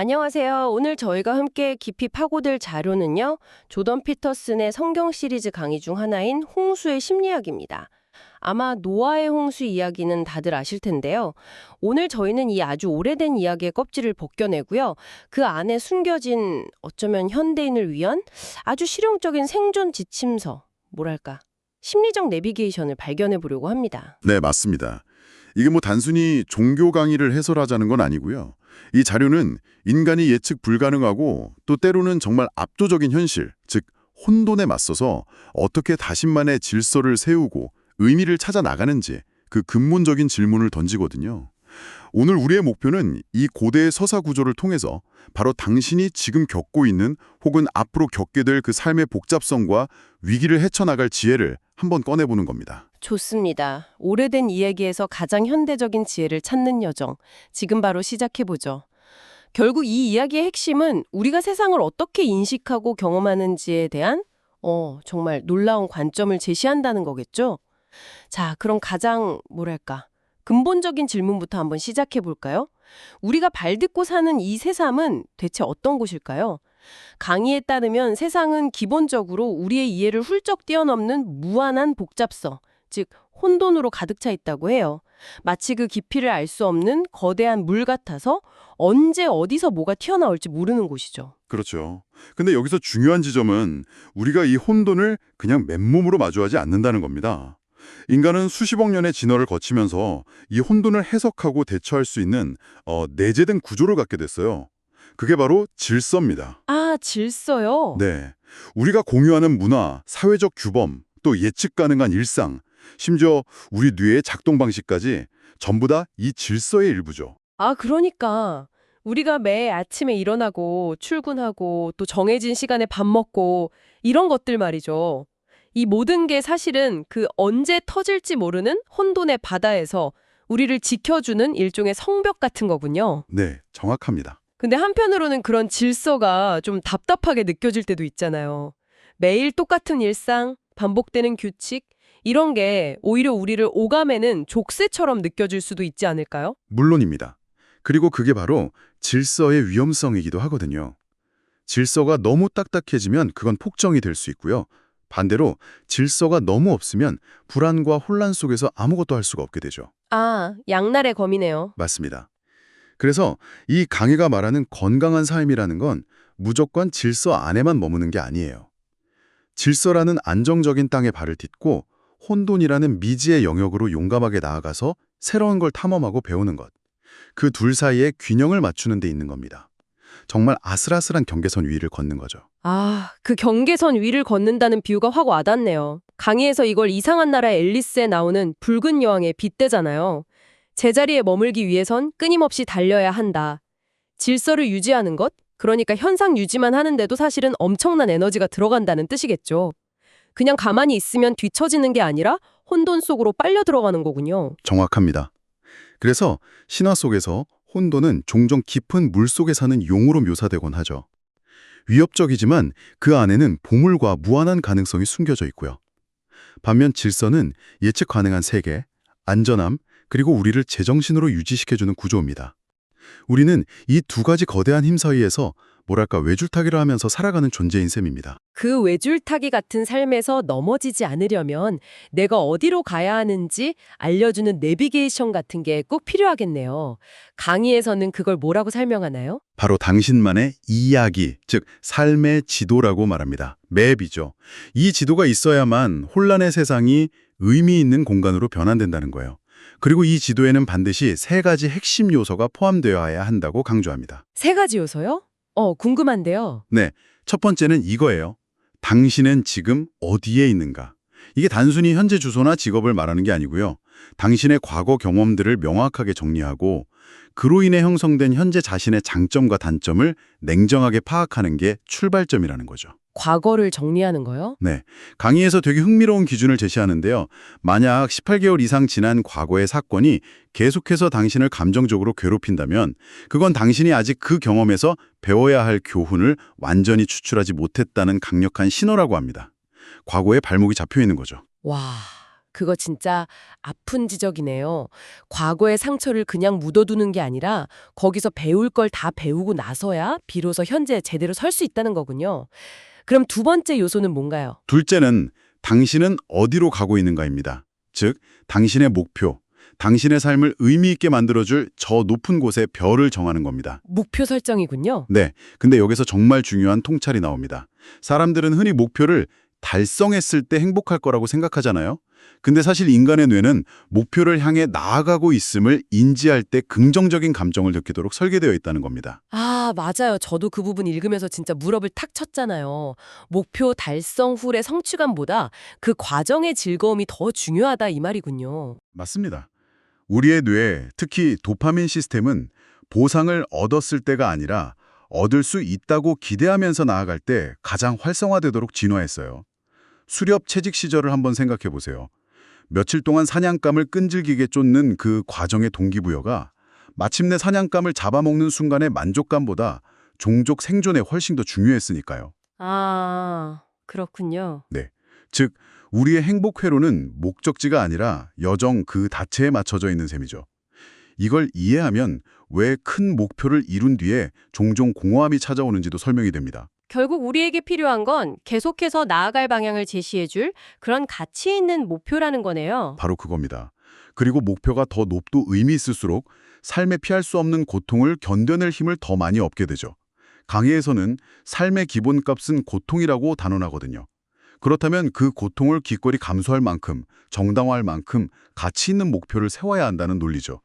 안녕하세요. 오늘 저희가 함께 깊이 파고들 자료는요, 조던 피터슨의 성경 시리즈 강의 중 하나인 홍수의 심리학입니다. 아마 노아의 홍수 이야기는 다들 아실 텐데요. 오늘 저희는 이 아주 오래된 이야기의 껍질을 벗겨내고요. 그 안에 숨겨진 어쩌면 현대인을 위한 아주 실용적인 생존 지침서, 뭐랄까, 심리적 내비게이션을 발견해 보려고 합니다. 네, 맞습니다. 이게 뭐 단순히 종교 강의를 해설하자는 건 아니고요. 이 자료는 인간이 예측 불가능하고 또 때로는 정말 압도적인 현실, 즉 혼돈에 맞서서 어떻게 자신만의 질서를 세우고 의미를 찾아 나가는지 그 근본적인 질문을 던지거든요. 오늘 우리의 목표는 이 고대의 서사 구조를 통해서 바로 당신이 지금 겪고 있는 혹은 앞으로 겪게 될 그 삶의 복잡성과 위기를 헤쳐나갈 지혜를 한번 꺼내보는 겁니다. 좋습니다. 오래된 이야기에서 가장 현대적인 지혜를 찾는 여정. 지금 바로 시작해보죠. 결국 이 이야기의 핵심은 우리가 세상을 어떻게 인식하고 경험하는지에 대한 정말 놀라운 관점을 제시한다는 거겠죠? 자, 그럼 가장 뭐랄까 근본적인 질문부터 한번 시작해볼까요? 우리가 발딛고 사는 이 새삼은 대체 어떤 곳일까요? 강의에 따르면 세상은 기본적으로 우리의 이해를 훌쩍 뛰어넘는 무한한 복잡성, 즉 혼돈으로 가득 차 있다고 해요. 마치 그 깊이를 알 수 없는 거대한 물 같아서 언제 어디서 뭐가 튀어나올지 모르는 곳이죠. 그렇죠. 근데 여기서 중요한 지점은 우리가 이 혼돈을 그냥 맨몸으로 마주하지 않는다는 겁니다. 인간은 수십억 년의 진화를 거치면서 이 혼돈을 해석하고 대처할 수 있는 내재된 구조를 갖게 됐어요. 그게 바로 질서입니다. 아, 질서요? 네. 우리가 공유하는 문화, 사회적 규범, 또 예측 가능한 일상, 심지어 우리 뇌의 작동 방식까지 전부 다 이 질서의 일부죠. 아, 그러니까 우리가 매일 아침에 일어나고 출근하고 또 정해진 시간에 밥 먹고 이런 것들 말이죠. 이 모든 게 사실은 그 언제 터질지 모르는 혼돈의 바다에서 우리를 지켜주는 일종의 성벽 같은 거군요. 네, 정확합니다. 근데 한편으로는 그런 질서가 좀 답답하게 느껴질 때도 있잖아요. 매일 똑같은 일상, 반복되는 규칙, 이런 게 오히려 우리를 오감에는 족쇄처럼 느껴질 수도 있지 않을까요? 물론입니다. 그리고 그게 바로 질서의 위험성이기도 하거든요. 질서가 너무 딱딱해지면 그건 폭정이 될 수 있고요. 반대로 질서가 너무 없으면 불안과 혼란 속에서 아무것도 할 수가 없게 되죠. 아, 양날의 검이네요. 맞습니다. 그래서 이 강의가 말하는 건강한 삶이라는 건 무조건 질서 안에만 머무는 게 아니에요. 질서라는 안정적인 땅에 발을 딛고 혼돈이라는 미지의 영역으로 용감하게 나아가서 새로운 걸 탐험하고 배우는 것. 그 둘 사이에 균형을 맞추는 데 있는 겁니다. 정말 아슬아슬한 경계선 위를 걷는 거죠. 아, 그 경계선 위를 걷는다는 비유가 확 와닿네요. 강의에서 이걸 이상한 나라의 앨리스에 나오는 붉은 여왕에 빗대잖아요. 제자리에 머물기 위해선 끊임없이 달려야 한다. 질서를 유지하는 것? 그러니까 현상 유지만 하는데도 사실은 엄청난 에너지가 들어간다는 뜻이겠죠. 그냥 가만히 있으면 뒤처지는 게 아니라 혼돈 속으로 빨려 들어가는 거군요. 정확합니다. 그래서 신화 속에서 혼돈은 종종 깊은 물 속에 사는 용으로 묘사되곤 하죠. 위협적이지만 그 안에는 보물과 무한한 가능성이 숨겨져 있고요. 반면 질서는 예측 가능한 세계, 안전함, 그리고 우리를 제정신으로 유지시켜주는 구조입니다. 우리는 이 두 가지 거대한 힘 사이에서 뭐랄까 외줄타기를 하면서 살아가는 존재인 셈입니다. 그 외줄타기 같은 삶에서 넘어지지 않으려면 내가 어디로 가야 하는지 알려주는 내비게이션 같은 게 꼭 필요하겠네요. 강의에서는 그걸 뭐라고 설명하나요? 바로 당신만의 이야기, 즉 삶의 지도라고 말합니다. 맵이죠. 이 지도가 있어야만 혼란의 세상이 의미 있는 공간으로 변환된다는 거예요. 그리고 이 지도에는 반드시 세 가지 핵심 요소가 포함되어야 한다고 강조합니다. 세 가지 요소요? 궁금한데요. 네, 첫 번째는 이거예요. 당신은 지금 어디에 있는가? 이게 단순히 현재 주소나 직업을 말하는 게 아니고요. 당신의 과거 경험들을 명확하게 정리하고 그로 인해 형성된 현재 자신의 장점과 단점을 냉정하게 파악하는 게 출발점이라는 거죠. 과거를 정리하는 거요? 네, 강의에서 되게 흥미로운 기준을 제시하는데요. 만약 18개월 이상 지난 과거의 사건이 계속해서 당신을 감정적으로 괴롭힌다면 그건 당신이 아직 그 경험에서 배워야 할 교훈을 완전히 추출하지 못했다는 강력한 신호라고 합니다. 과거에 발목이 잡혀 있는 거죠. 와, 그거 진짜 아픈 지적이네요. 과거의 상처를 그냥 묻어두는 게 아니라 거기서 배울 걸 다 배우고 나서야 비로소 현재 제대로 설 수 있다는 거군요. 그럼 두 번째 요소는 뭔가요? 둘째는 당신은 어디로 가고 있는가입니다. 즉, 당신의 목표, 당신의 삶을 의미 있게 만들어줄 저 높은 곳에 별을 정하는 겁니다. 목표 설정이군요. 네, 근데 여기서 정말 중요한 통찰이 나옵니다. 사람들은 흔히 목표를 달성했을 때 행복할 거라고 생각하잖아요. 근데 사실 인간의 뇌는 목표를 향해 나아가고 있음을 인지할 때 긍정적인 감정을 느끼도록 설계되어 있다는 겁니다. 아, 맞아요. 저도 그 부분 읽으면서 진짜 무릎을 탁 쳤잖아요. 목표 달성 후의 성취감보다 그 과정의 즐거움이 더 중요하다 이 말이군요. 맞습니다. 우리의 뇌, 특히 도파민 시스템은 보상을 얻었을 때가 아니라 얻을 수 있다고 기대하면서 나아갈 때 가장 활성화되도록 진화했어요. 수렵 채직 시절을 한번 생각해 보세요. 며칠 동안 사냥감을 끈질기게 쫓는 그 과정의 동기부여가 마침내 사냥감을 잡아먹는 순간의 만족감보다 종족 생존에 훨씬 더 중요했으니까요. 아, 그렇군요. 네. 즉, 우리의 행복 회로는 목적지가 아니라 여정 그 자체에 맞춰져 있는 셈이죠. 이걸 이해하면 왜 큰 목표를 이룬 뒤에 종종 공허함이 찾아오는지도 설명이 됩니다. 결국 우리에게 필요한 건 계속해서 나아갈 방향을 제시해줄 그런 가치 있는 목표라는 거네요. 바로 그겁니다. 그리고 목표가 더 높고 의미 있을수록 삶에 피할 수 없는 고통을 견뎌낼 힘을 더 많이 얻게 되죠. 강의에서는 삶의 기본값은 고통이라고 단언하거든요. 그렇다면 그 고통을 기꺼이 감수할 만큼, 정당화할 만큼 가치 있는 목표를 세워야 한다는 논리죠.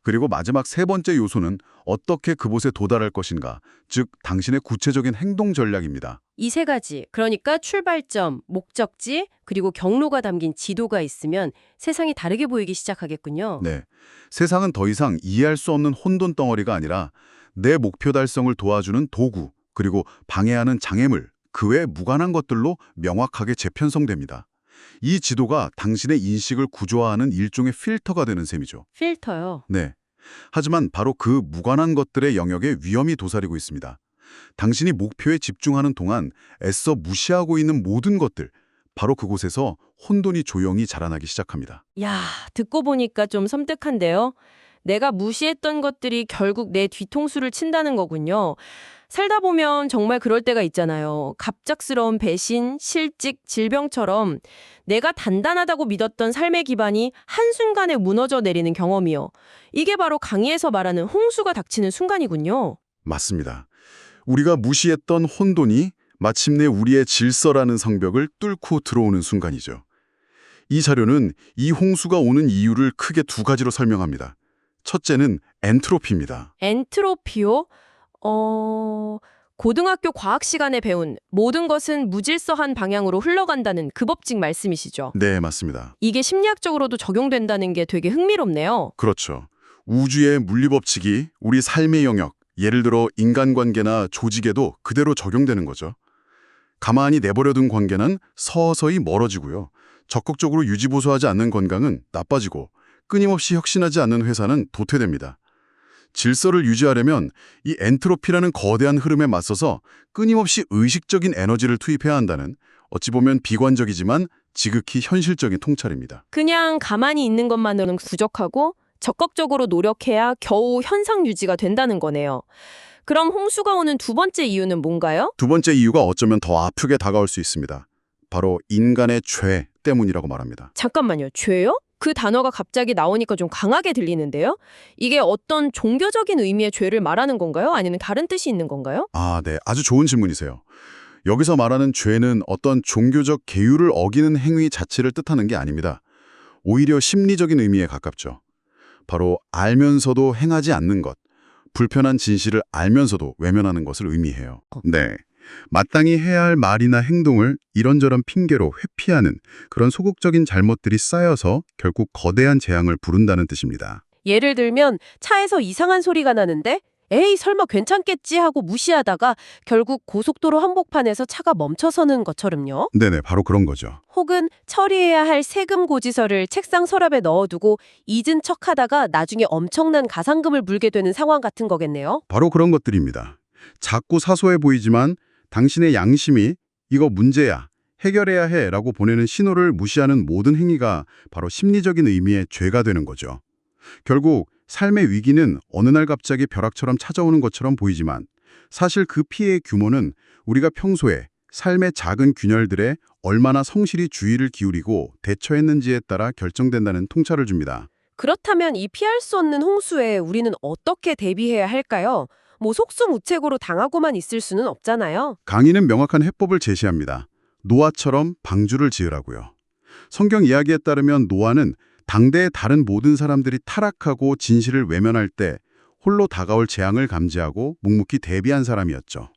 그리고 마지막 세 번째 요소는 어떻게 그곳에 도달할 것인가, 즉 당신의 구체적인 행동 전략입니다. 이 세 가지, 그러니까 출발점, 목적지, 그리고 경로가 담긴 지도가 있으면 세상이 다르게 보이기 시작하겠군요. 네, 세상은 더 이상 이해할 수 없는 혼돈 덩어리가 아니라 내 목표 달성을 도와주는 도구, 그리고 방해하는 장애물, 그 외 무관한 것들로 명확하게 재편성됩니다. 이 지도가 당신의 인식을 구조화하는 일종의 필터가 되는 셈이죠. 필터요. 네. 하지만 바로 그 무관한 것들의 영역에 위험이 도사리고 있습니다. 당신이 목표에 집중하는 동안 애써 무시하고 있는 모든 것들, 바로 그곳에서 혼돈이 조용히 자라나기 시작합니다. 야, 듣고 보니까 좀 섬뜩한데요. 내가 무시했던 것들이 결국 내 뒤통수를 친다는 거군요. 살다 보면 정말 그럴 때가 있잖아요. 갑작스러운 배신, 실직, 질병처럼 내가 단단하다고 믿었던 삶의 기반이 한순간에 무너져 내리는 경험이요. 이게 바로 강의에서 말하는 홍수가 닥치는 순간이군요. 맞습니다. 우리가 무시했던 혼돈이 마침내 우리의 질서라는 성벽을 뚫고 들어오는 순간이죠. 이 자료는 이 홍수가 오는 이유를 크게 두 가지로 설명합니다. 첫째는 엔트로피입니다. 엔트로피요? 고등학교 과학 시간에 배운 모든 것은 무질서한 방향으로 흘러간다는 그 법칙 말씀이시죠? 네, 맞습니다. 이게 심리학적으로도 적용된다는 게 되게 흥미롭네요. 그렇죠. 우주의 물리법칙이 우리 삶의 영역, 예를 들어 인간관계나 조직에도 그대로 적용되는 거죠. 가만히 내버려둔 관계는 서서히 멀어지고요. 적극적으로 유지보수하지 않는 건강은 나빠지고 끊임없이 혁신하지 않는 회사는 도태됩니다. 질서를 유지하려면 이 엔트로피라는 거대한 흐름에 맞서서 끊임없이 의식적인 에너지를 투입해야 한다는 어찌 보면 비관적이지만 지극히 현실적인 통찰입니다. 그냥 가만히 있는 것만으로는 부족하고 적극적으로 노력해야 겨우 현상 유지가 된다는 거네요. 그럼 홍수가 오는 두 번째 이유는 뭔가요? 두 번째 이유가 어쩌면 더 아프게 다가올 수 있습니다. 바로 인간의 죄 때문이라고 말합니다. 잠깐만요. 죄요? 그 단어가 갑자기 나오니까 좀 강하게 들리는데요? 이게 어떤 종교적인 의미의 죄를 말하는 건가요? 아니면 다른 뜻이 있는 건가요? 아, 네. 아주 좋은 질문이세요. 여기서 말하는 죄는 어떤 종교적 계율을 어기는 행위 자체를 뜻하는 게 아닙니다. 오히려 심리적인 의미에 가깝죠. 바로 알면서도 행하지 않는 것, 불편한 진실을 알면서도 외면하는 것을 의미해요. 네. 마땅히 해야 할 말이나 행동을 이런저런 핑계로 회피하는 그런 소극적인 잘못들이 쌓여서 결국 거대한 재앙을 부른다는 뜻입니다. 예를 들면 차에서 이상한 소리가 나는데 에이 설마 괜찮겠지 하고 무시하다가 결국 고속도로 한복판에서 차가 멈춰서는 것처럼요. 네네, 바로 그런 거죠. 혹은 처리해야 할 세금 고지서를 책상 서랍에 넣어두고 잊은 척하다가 나중에 엄청난 가상금을 물게 되는 상황 같은 거겠네요. 바로 그런 것들입니다. 작고 사소해 보이지만 당신의 양심이 이거 문제야, 해결해야 해라고 보내는 신호를 무시하는 모든 행위가 바로 심리적인 의미의 죄가 되는 거죠. 결국 삶의 위기는 어느 날 갑자기 벼락처럼 찾아오는 것처럼 보이지만 사실 그 피해의 규모는 우리가 평소에 삶의 작은 균열들에 얼마나 성실히 주의를 기울이고 대처했는지에 따라 결정된다는 통찰을 줍니다. 그렇다면 이 피할 수 없는 홍수에 우리는 어떻게 대비해야 할까요? 뭐 속수무책으로 당하고만 있을 수는 없잖아요. 강의는 명확한 해법을 제시합니다. 노아처럼 방주를 지으라고요. 성경 이야기에 따르면 노아는 당대의 다른 모든 사람들이 타락하고 진실을 외면할 때 홀로 다가올 재앙을 감지하고 묵묵히 대비한 사람이었죠.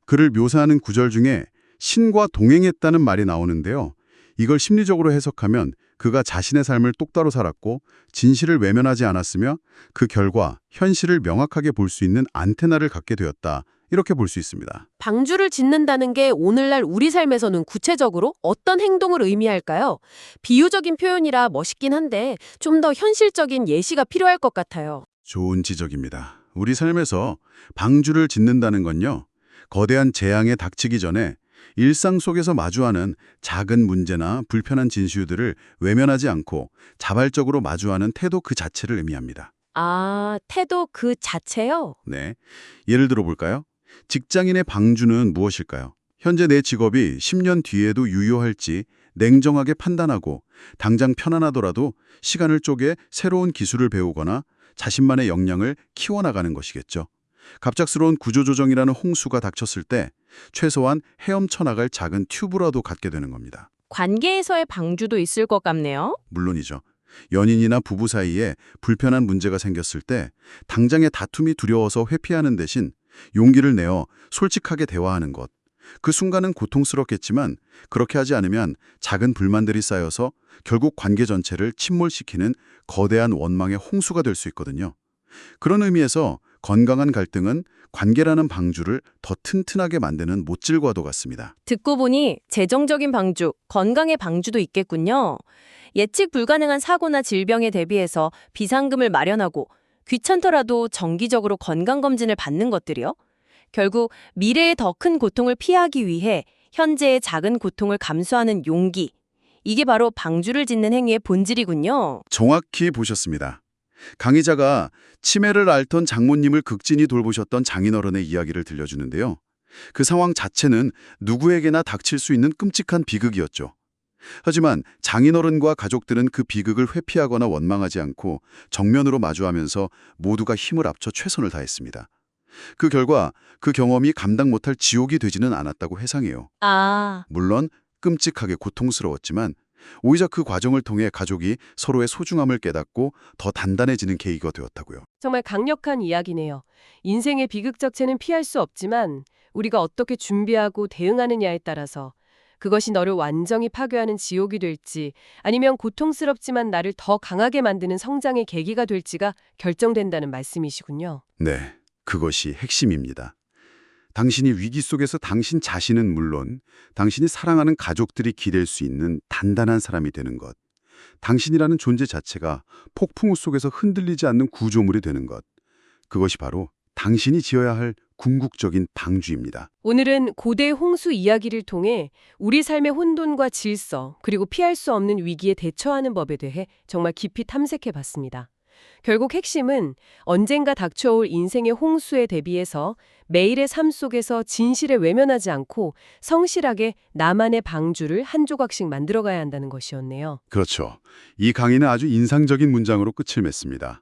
그를 묘사하는 구절 중에 신과 동행했다는 말이 나오는데요. 이걸 심리적으로 해석하면 그가 자신의 삶을 똑바로 살았고 진실을 외면하지 않았으며 그 결과 현실을 명확하게 볼 수 있는 안테나를 갖게 되었다. 이렇게 볼 수 있습니다. 방주를 짓는다는 게 오늘날 우리 삶에서는 구체적으로 어떤 행동을 의미할까요? 비유적인 표현이라 멋있긴 한데 좀 더 현실적인 예시가 필요할 것 같아요. 좋은 지적입니다. 우리 삶에서 방주를 짓는다는 건요. 거대한 재앙에 닥치기 전에 일상 속에서 마주하는 작은 문제나 불편한 진슈들을 외면하지 않고 자발적으로 마주하는 태도 그 자체를 의미합니다. 아, 태도 그 자체요? 네. 예를 들어 볼까요? 직장인의 방주는 무엇일까요? 현재 내 직업이 10년 뒤에도 유효할지 냉정하게 판단하고 당장 편안하더라도 시간을 쪼개 새로운 기술을 배우거나 자신만의 역량을 키워나가는 것이겠죠. 갑작스러운 구조조정이라는 홍수가 닥쳤을 때 최소한 헤엄쳐 나갈 작은 튜브라도 갖게 되는 겁니다. 관계에서의 방주도 있을 것 같네요. 물론이죠. 연인이나 부부 사이에 불편한 문제가 생겼을 때 당장의 다툼이 두려워서 회피하는 대신 용기를 내어 솔직하게 대화하는 것. 그 순간은 고통스럽겠지만 그렇게 하지 않으면 작은 불만들이 쌓여서 결국 관계 전체를 침몰시키는 거대한 원망의 홍수가 될 수 있거든요. 그런 의미에서 건강한 갈등은 관계라는 방주를 더 튼튼하게 만드는 못질과도 같습니다. 듣고 보니 재정적인 방주, 건강의 방주도 있겠군요. 예측 불가능한 사고나 질병에 대비해서 비상금을 마련하고 귀찮더라도 정기적으로 건강검진을 받는 것들이요. 결국 미래의 더 큰 고통을 피하기 위해 현재의 작은 고통을 감수하는 용기. 이게 바로 방주를 짓는 행위의 본질이군요. 정확히 보셨습니다. 강의자가 치매를 앓던 장모님을 극진히 돌보셨던 장인어른의 이야기를 들려주는데요. 그 상황 자체는 누구에게나 닥칠 수 있는 끔찍한 비극이었죠. 하지만 장인어른과 가족들은 그 비극을 회피하거나 원망하지 않고 정면으로 마주하면서 모두가 힘을 합쳐 최선을 다했습니다. 그 결과 그 경험이 감당 못할 지옥이 되지는 않았다고 해상해요. 아, 물론 끔찍하게 고통스러웠지만 오히려 그 과정을 통해 가족이 서로의 소중함을 깨닫고 더 단단해지는 계기가 되었다고요. 정말 강력한 이야기네요. 인생의 비극적체는 피할 수 없지만 우리가 어떻게 준비하고 대응하느냐에 따라서 그것이 너를 완전히 파괴하는 지옥이 될지 아니면 고통스럽지만 나를 더 강하게 만드는 성장의 계기가 될지가 결정된다는 말씀이시군요. 네, 그것이 핵심입니다. 당신이 위기 속에서 당신 자신은 물론 당신이 사랑하는 가족들이 기댈 수 있는 단단한 사람이 되는 것. 당신이라는 존재 자체가 폭풍우 속에서 흔들리지 않는 구조물이 되는 것. 그것이 바로 당신이 지어야 할 궁극적인 방주입니다. 오늘은 고대 홍수 이야기를 통해 우리 삶의 혼돈과 질서 그리고 피할 수 없는 위기에 대처하는 법에 대해 정말 깊이 탐색해 봤습니다. 결국 핵심은 언젠가 닥쳐올 인생의 홍수에 대비해서 매일의 삶 속에서 진실에 외면하지 않고 성실하게 나만의 방주를 한 조각씩 만들어가야 한다는 것이었네요. 그렇죠. 이 강의는 아주 인상적인 문장으로 끝을 맺습니다.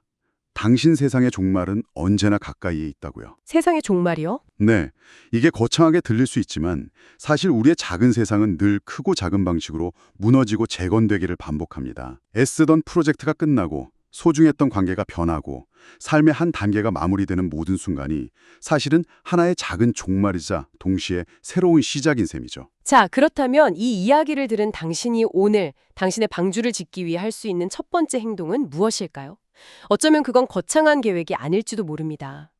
당신 세상의 종말은 언제나 가까이에 있다고요. 세상의 종말이요? 네, 이게 거창하게 들릴 수 있지만 사실 우리의 작은 세상은 늘 크고 작은 방식으로 무너지고 재건되기를 반복합니다. 애쓰던 프로젝트가 끝나고 소중했던 관계가 변하고 삶의 한 단계가 마무리되는 모든 순간이 사실은 하나의 작은 종말이자 동시에 새로운 시작인 셈이죠. 자, 그렇다면 이 이야기를 들은 당신이 오늘 당신의 방주를 짓기 위해 할 수 있는 첫 번째 행동은 무엇일까요? 어쩌면 그건 거창한 계획이 아닐지도 모릅니다.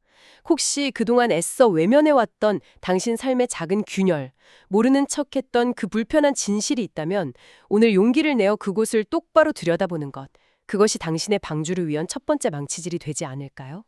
혹시 그동안 애써 외면해왔던 당신 삶의 작은 균열, 모르는 척했던 그 불편한 진실이 있다면 오늘 용기를 내어 그곳을 똑바로 들여다보는 것, 그것이 당신의 방주를 위한 첫 번째 망치질이 되지 않을까요?